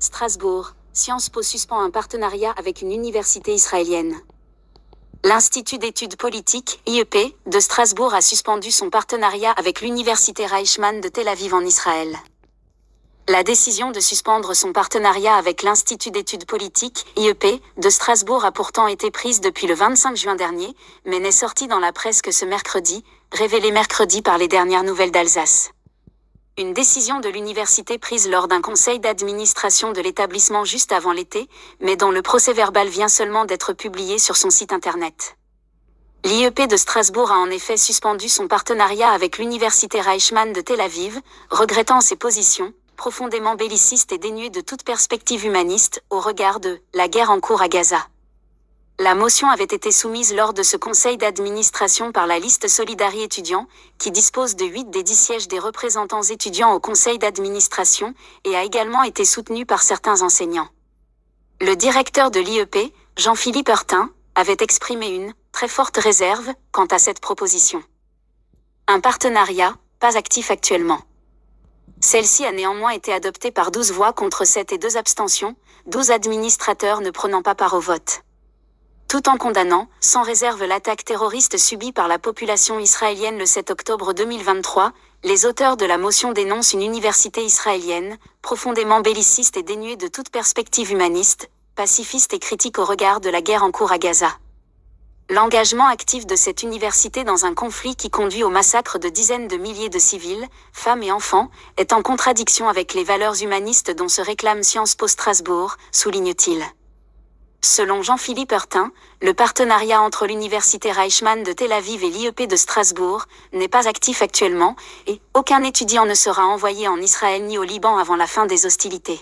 Strasbourg, Sciences Po suspend un partenariat avec une université israélienne. L'Institut d'études politiques, IEP, de Strasbourg a suspendu son partenariat avec l'université Reichmann de Tel Aviv en Israël. La décision de suspendre son partenariat avec l'Institut d'études politiques, IEP, de Strasbourg a pourtant été prise depuis le 25 juin dernier, mais n'est sortie dans la presse que ce mercredi, révélé mercredi par les dernières nouvelles d'Alsace. Une décision de l'université prise lors d'un conseil d'administration de l'établissement juste avant l'été, mais dont le procès-verbal vient seulement d'être publié sur son site internet. L'IEP de Strasbourg a en effet suspendu son partenariat avec l'université Reichmann de Tel Aviv, regrettant ses positions, profondément bellicistes et dénuées de toute perspective humaniste, au regard de « la guerre en cours à Gaza ». La motion avait été soumise lors de ce conseil d'administration par la liste Solidari étudiants, qui dispose de 8 des 10 sièges des représentants étudiants au conseil d'administration, et a également été soutenue par certains enseignants. Le directeur de l'IEP, Jean-Philippe Heurtin, avait exprimé une très forte réserve quant à cette proposition. Un partenariat, pas actif actuellement. Celle-ci a néanmoins été adoptée par 12 voix contre 7 et 2 abstentions, 12 administrateurs ne prenant pas part au vote. Tout en condamnant, sans réserve l'attaque terroriste subie par la population israélienne le 7 octobre 2023, les auteurs de la motion dénoncent une université israélienne, profondément belliciste et dénuée de toute perspective humaniste, pacifiste et critique au regard de la guerre en cours à Gaza. L'engagement actif de cette université dans un conflit qui conduit au massacre de dizaines de milliers de civils, femmes et enfants, est en contradiction avec les valeurs humanistes dont se réclame Sciences Po Strasbourg, souligne-t-il. Selon Jean-Philippe Heurtin, le partenariat entre l'université Reichmann de Tel Aviv et l'IEP de Strasbourg n'est pas actif actuellement, et aucun étudiant ne sera envoyé en Israël ni au Liban avant la fin des hostilités.